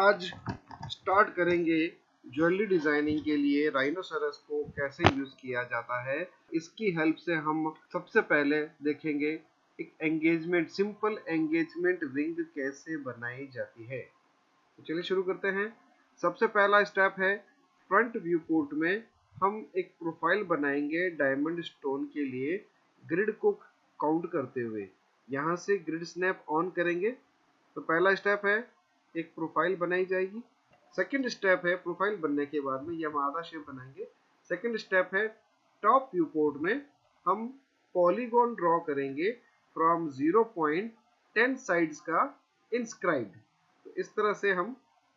आज स्टार्ट करेंगे jewellery designing के लिए राइनोसेरस को कैसे यूज किया जाता है। इसकी हेल्प से हम सबसे पहले देखेंगे एक एंगेजमेंट, सिंपल एंगेजमेंट रिंग कैसे बनाई जाती है। तो चलिए शुरू करते हैं। सबसे पहला स्टेप है फ्रंट व्यू पोर्ट में हम एक प्रोफाइल बनाएंगे डायमंड स्टोन के लिए, ग्रिड को काउंट करते हुए। यहाँ से ग्रिड स्नैप ऑन करेंगे तो पहला स्टेप है एक प्रोफाइल बनाई जाएगी। सेकंड स्टेप है प्रोफाइल बनने के बाद में ये हम आधा शेप बनाएंगे। सेकंड स्टेप है टॉप व्यू पोर्ट में हम पॉलीगॉन ड्रॉ करेंगे फ्रॉम 0.10 साइड्स का इंस्क्राइब्ड। तो इस तरह से हम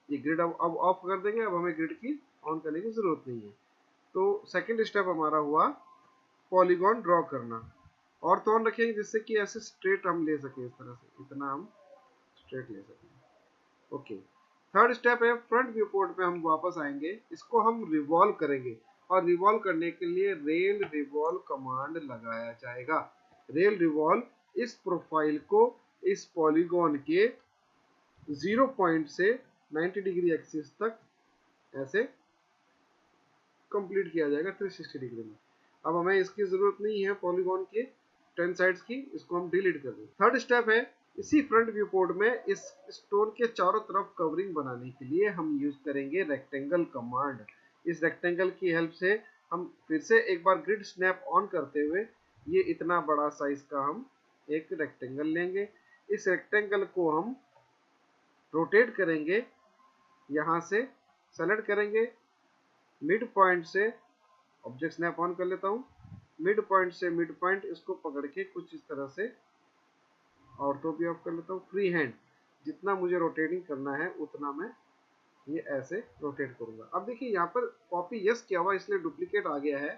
ये ग्रिड अब ऑफ कर देंगे। अब हमें ग्रिड की ऑन करने की जरूरत नहीं है। तो सेकंड स्टेप हमारा हुआ पॉलीगॉन ड्रॉ करना। और तो रखेंगे जिससे कि ऐसे स्ट्रेट हम ले सके, इस तरह से इतना हम स्ट्रेट ले सकें। ओके, थर्ड स्टेप है फ्रंट व्यू पोर्ट पे हम वापस आएंगे, इसको हम रिवॉल्व करेंगे और रिवॉल्व करने के लिए रेल रिवॉल्व कमांड लगाया जाएगा। रेल रिवॉल्व इस प्रोफाइल को इस पॉलीगॉन के 0 पॉइंट से 90 डिग्री एक्सिस तक ऐसे कंप्लीट किया जाएगा 360 डिग्री में। अब हमें इसकी जरूरत नहीं है पॉलीगॉन के 10 साइड्स की, इसको हम डिलीट कर दें। थर्ड स्टेप है इसी फ्रंट व्यू पोर्ट में इस स्टोन के चारों तरफ कवरिंग बनाने के लिए हम यूज करेंगे रेक्टेंगल कमांड। इस रेक्टेंगल की हेल्प से हम फिर से एक बार ग्रिड स्नैप ऑन करते हुए ये इतना बड़ा साइज का हम एक रेक्टेंगल लेंगे। इस रेक्टेंगल को हम रोटेट करेंगे, यहाँ से सेलेक्ट करेंगे मिड पॉइंट से, ऑब्जेक्ट स्नैप ऑन कर लेता हूँ, मिड पॉइंट से मिड पॉइंट इसको पकड़ के कुछ इस तरह से ऑर्थो भी ऑफ कर लेता हूँ। फ्री हैंड जितना मुझे रोटेटिंग करना है उतना मैं ये ऐसे रोटेट करूंगा। अब देखिए यहाँ पर कॉपी यस किया हुआ इसलिए डुप्लीकेट आ गया है।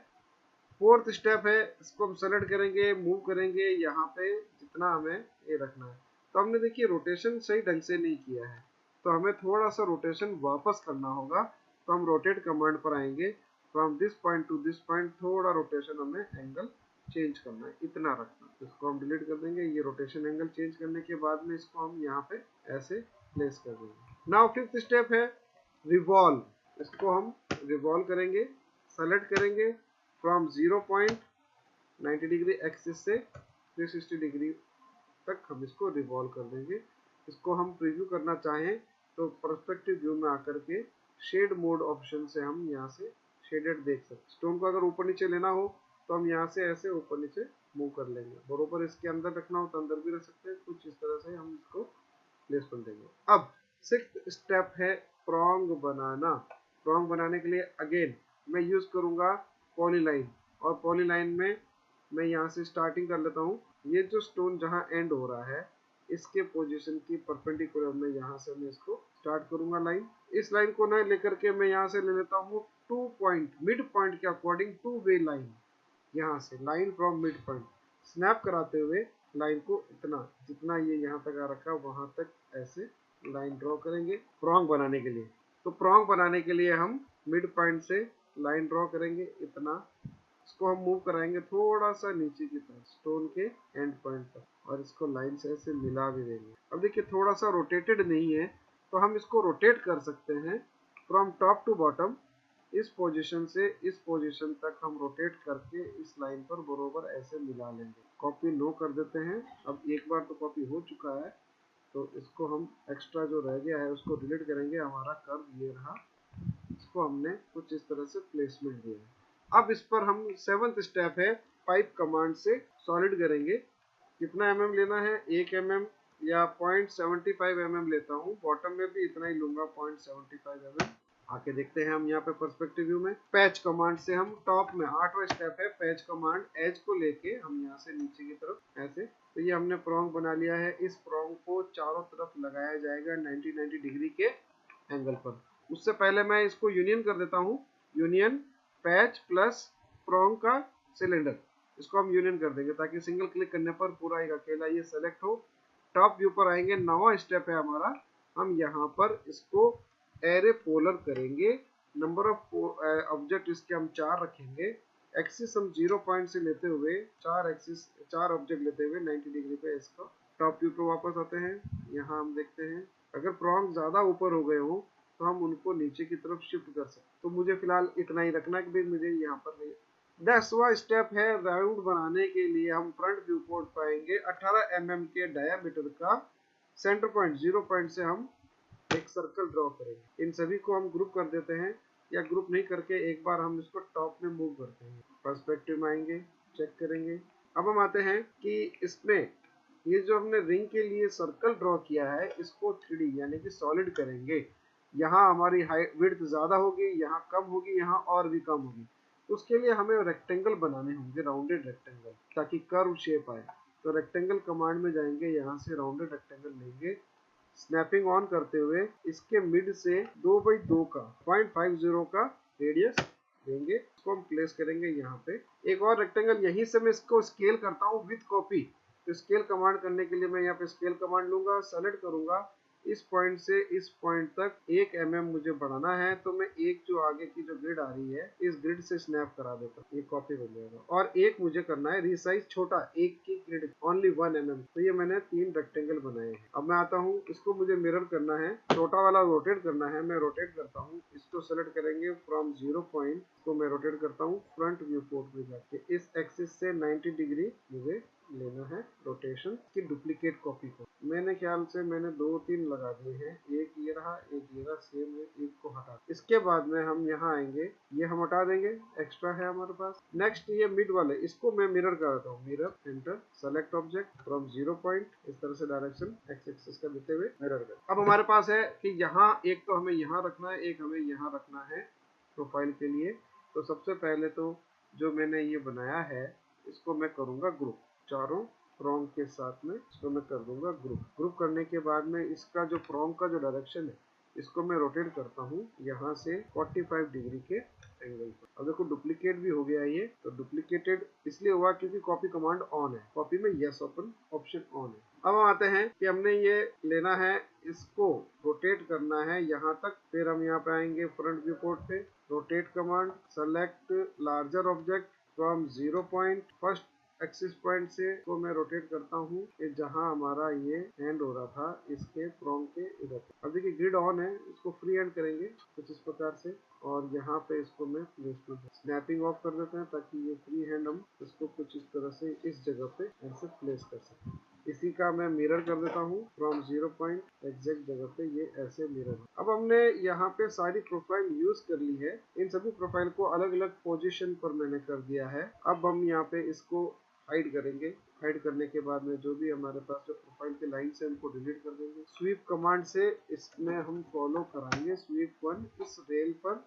फोर्थ स्टेप है इसको हम सेलेक्ट करेंगे, मूव करेंगे यहाँ पे जितना हमें ये रखना है। तो हमने देखिए रोटेशन सही ढंग से नहीं किया है, तो हमें थोड़ा सा रोटेशन वापस करना होगा। तो हम रोटेट कमांड पर आएंगे, from this point two this point थोड़ा रोटेशन हमें एंगल चेंज करना है, इतना रखना है। इसको हम डिलीट कर देंगे। ये रोटेशन एंगल चेंज करने के बाद में इसको हम यहाँ पे ऐसे प्लेस कर देंगे। नाउ फिफ्थ स्टेप है रिवॉल्व, इसको हम रिवॉल्व करेंगे, सेलेक्ट करेंगे फ्रॉम 0.90 डिग्री एक्सिस से 360 डिग्री तक हम इसको रिवॉल्व कर देंगे। इसको हम प्रीव्यू करना चाहें तो पर्सपेक्टिव व्यू में आकर के शेड मोड ऑप्शन से हम यहाँ से शेडेड देख सकते। स्टोन को अगर ऊपर नीचे लेना हो तो हम यहाँ से ऐसे ऊपर नीचे मूव कर लेंगे। बरोबर इसके अंदर रखना हो तो अंदर भी रख सकते हैं। कुछ इस तरह से हम इसको प्लेसमेंट देंगे। अब सिक्स्थ स्टेप है प्रॉन्ग बनाना। प्रॉन्ग बनाने के लिए अगेन मैं यूज करूंगा पॉलीलाइन, और पॉलीलाइन में मैं यहाँ से स्टार्टिंग कर लेता हूँ। ये जो स्टोन जहाँ एंड हो रहा है इसके पोजीशन की परपेंडिकुलर में यहाँ से मैं इसको स्टार्ट करूंगा लाइन। इस लाइन को ना लेकर के मैं यहाँ से ले लेता हूँ 2 पॉइंट, मिड पॉइंट के अकॉर्डिंग 2 वे लाइन। यहाँ से line from mid point snap कराते हुए लाइन को इतना जितना ये यहाँ तक आ रखा है वहां तक ऐसे लाइन ड्रॉ करेंगे प्रॉन्ग बनाने के लिए। तो प्रॉन्ग बनाने के लिए हम मिड पॉइंट से लाइन ड्रॉ करेंगे इतना, इसको हम मूव कराएंगे थोड़ा सा नीचे की तरफ स्टोन के एंड पॉइंट तक, और इसको लाइन से ऐसे मिला भी देंगे। अब देखिए थोड़ा सा रोटेटेड नहीं है तो हम इसको रोटेट कर सकते हैं फ्रॉम टॉप टू बॉटम। इस पोजीशन से इस पोजीशन तक हम रोटेट करके इस लाइन पर बरोबर ऐसे मिला लेंगे। कॉपी नो कर देते हैं। अब एक बार तो कॉपी हो चुका है तो इसको हम एक्स्ट्रा जो रह गया है उसको डिलीट करेंगे। हमारा कर्व ये रहा, इसको हमने कुछ इस तरह से प्लेसमेंट दिया है। अब इस पर हम सेवंथ स्टेप है पाइप कमांड से सॉलिड करेंगे। कितना mm लेना है, 1 mm या 0.75 mm लेता हूँ। बॉटम में भी इतना ही लूंगा 0.75 mm। आके देखते हैं हम यहाँ पे पर्सपेक्टिव व्यू में। पैच कमांड से हम टॉप में 8वां स्टेप है पैच कमांड, एज को लेके हम यहाँ से नीचे की तरफ ऐसे। तो ये हमने प्रॉन्ग बना लिया है। इस प्रॉन्ग को चारों तरफ लगाया जाएगा 90 डिग्री के एंगल पर। उससे पहले मैं इसको यूनियन कर देता हूँ। यूनियन पैच प्लस प्रॉन्ग का सिलेंडर, इसको हम यूनियन कर देंगे ताकि सिंगल क्लिक करने पर पूरा एक अकेला ये सेलेक्ट हो। टॉप व्यू पर आएंगे, 9वां स्टेप है हमारा। हम यहाँ पर इसको एरे पोलर करेंगे। नंबर ऑफ ऑब्जेक्ट इसके हम 4 रखेंगे। एक्सिस हम 0 पॉइंट से लेते हुए 4 ऑब्जेक्ट लेते हुए 90 डिग्री पे इसको। टॉप व्यू पे वापस आते हैं, यहाँ हम देखते हैं अगर प्रॉन्ग ज़्यादा ऊपर हो गए हो तो हम उनको नीचे की तरफ शिफ्ट कर सकते। तो मुझे फिलहाल इतना ही रखना कि भाई मुझे यहाँ पर नहीं। 10वां स्टेप है राउंड बनाने के लिए हम फ्रंट व्यू पोर्ट पाएंगे 18 mm के डायामीटर का सेंटर पॉइंट 0 पॉइंट से हम एक सर्कल ड्रॉ करेंगे। इन सभी को हम ग्रुप कर देते हैं, या ग्रुप नहीं करके एक बार हम इसको टॉप में मूव करते हैं। पर्सपेक्टिव में आएंगे, चेक करेंगे। अब हम आते हैं कि इसमें ये जो हमने रिंग के लिए सर्कल ड्रॉ किया है इसको 3D यानी कि सॉलिड करेंगे। यहाँ हमारी हाइट विड्थ ज़्यादा होगी, यहाँ कम होगी, यहाँ और भी कम होगी। उसके लिए हमें रेक्टेंगल बनाने होंगे, राउंडेड रेक्टेंगल, ताकि कर्व शेप आए। तो रेक्टेंगल कमांड में जाएंगे, यहाँ से राउंडेड रेक्टेंगल लेंगे, स्नैपिंग ऑन करते हुए इसके मिड से 2/2 का 0.50 का रेडियस देंगे। इसको हम प्लेस करेंगे यहाँ पे। एक और रेक्टेंगल यहीं से मैं इसको स्केल करता हूँ विद कॉपी। तो स्केल कमांड करने के लिए मैं यहाँ पे स्केल कमांड लूंगा, सेलेक्ट करूंगा, इस पॉइंट से इस पॉइंट तक 1 mm मुझे बढ़ाना है। तो मैं एक जो आगे की जो ग्रिड आ रही है इस ग्रिड से स्नैप करा देता हूँ, ये कॉपी बन जाएगा। और एक मुझे करना है रिसाइज छोटा, एक की ग्रिड ओनली 1 mm। तो ये मैंने 3 रेक्टेंगल बनाए हैं। अब मैं आता हूँ, इसको मुझे मिरर करना है, छोटा वाला रोटेट करना है। मैं रोटेट करता हूँ, इसको सेलेक्ट करेंगे फ्रॉम 0 पॉइंट को मैं रोटेट करता हूँ फ्रंट व्यू पोर्ट में जाके। इस एक्सिस से 90 डिग्री मुझे लेना है रोटेशन की डुप्लीकेट कॉपी को। मैंने ख्याल से मैंने 2-3 लगा दिए हैं, एक ये रहा, एक ये रहा, सेम है, एक को हटा। इसके बाद में हम यहाँ आएंगे, ये हम हटा देंगे, एक्स्ट्रा है हमारे पास। नेक्स्ट ये मिड वाले, इसको मैं मिरर करता हूँ, mirror enter, select object from 0 point, इस तरह से डायरेक्शन एक्स एक्सिस का देते हुए मिरर कर। अब हमारे पास है कि यहाँ एक तो हमें यहाँ रखना है, एक हमें यहाँ रखना है प्रोफाइल के लिए। तो सबसे पहले तो जो मैंने ये बनाया है इसको मैं करूँगा ग्रुप, चारों प्रॉन्ग के साथ में इसको मैं कर दूंगा ग्रुप। ग्रुप करने के बाद में इसका जो प्रॉन्ग का जो डायरेक्शन है इसको मैं रोटेट करता हूँ यहाँ से 45 डिग्री के एंगल पर। अब देखो डुप्लीकेट भी हो गया ये। तो डुप्लीकेटेड इसलिए हुआ क्योंकि कॉपी कमांड ऑन है, कॉपी में यस ओपन ऑप्शन ऑन है। अब हम आते हैं कि हमने ये लेना है, इसको रोटेट करना है यहाँ तक। फिर हम यहाँ पे आएंगे फ्रंट व्यू पोर्ट पे, rotate command, select larger object from 0 point, first axis point से को मैं रोटेट करता हूँ कि जहां हमारा ये एंड हो रहा था इसके प्रॉन्ग के इधर। अब देखिए ग्रिड ऑन है, इसको फ्री हैंड करेंगे कुछ इस प्रकार से, और यहाँ पे इसको मैं प्लेसमेंट स्नैपिंग ऑफ कर देते हैं ताकि ये फ्री हैंड हम इसको कुछ इस तरह से इस जगह पे ऐसे प्लेस कर सकें। इसी का मैं मिरर कर देता हूँ फ्रॉम 0 पॉइंट एग्जैक्ट जगह पे, ये ऐसे मिरर। अब हमने यहाँ पे सारी प्रोफाइल यूज कर ली है, इन सभी प्रोफाइल को अलग अलग पोजीशन पर मैंने कर दिया है। अब हम यहाँ पे इसको हाइड करेंगे। हाइड करने के बाद में जो भी हमारे पास जो प्रोफाइल के लाइन से हमको डिलीट कर देंगे। स्वीप कमांड से इसमें हम फॉलो कराएंगे स्वीप 1, इस रेल पर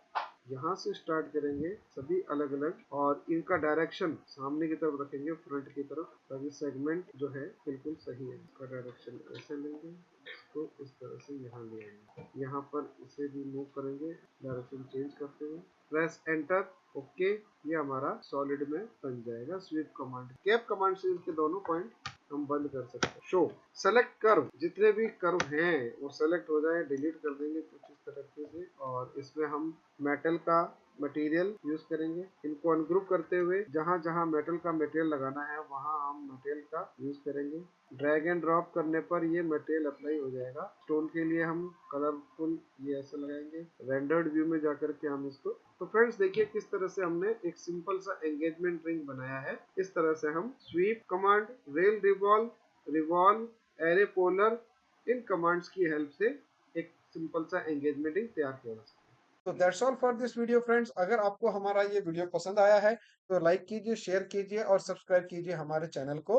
यहाँ से स्टार्ट करेंगे सभी अलग अलग, और इनका डायरेक्शन सामने की तरफ रखेंगे, फ्रंट की तरफ, ताकि सेगमेंट जो है बिल्कुल सही है। इसका डायरेक्शन ऐसे लेंगे, इसको इस तरह से यहाँ ले आएंगे, यहाँ पर इसे भी मूव करेंगे डायरेक्शन चेंज करते हुए। प्रेस एंटर, ओके, ये हमारा सॉलिड में बन जाएगा। स्वीप कमांड, कैप कमांड से इसके दोनों पॉइंट हम बंद कर सकते हैं। शो, सेलेक्ट कर्व, जितने भी कर्व हैं वो सेलेक्ट हो जाए, डिलीट कर देंगे कुछ इस तरीके से। और इसमें हम मेटल का मटेरियल यूज करेंगे। इनको अनग्रुप करते हुए जहां जहां मेटल का मटेरियल लगाना है वहां हम मटेरियल का यूज करेंगे। ड्रैग एंड ड्रॉप करने पर ये मटेरियल अप्लाई हो जाएगा। स्टोन के लिए हम कलरफुल ये ऐसे लगाएंगे, रेंडर्ड व्यू में जाकर के हम इसको। तो फ्रेंड्स देखिए किस तरह से हमने एक सिंपल सा एंगेजमेंट रिंग बनाया है। इस तरह से हम sweep command, rail revolve, revolve, array polar, इन कमांड्स की हेल्प से एक सिंपल सा एंगेजमेंट रिंग तैयार किया जा सकता है। तो that's all for this video friends. अगर आपको हमारा ये वीडियो पसंद आया है तो लाइक कीजिए, शेयर कीजिए और सब्सक्राइब कीजिए हमारे चैनल को।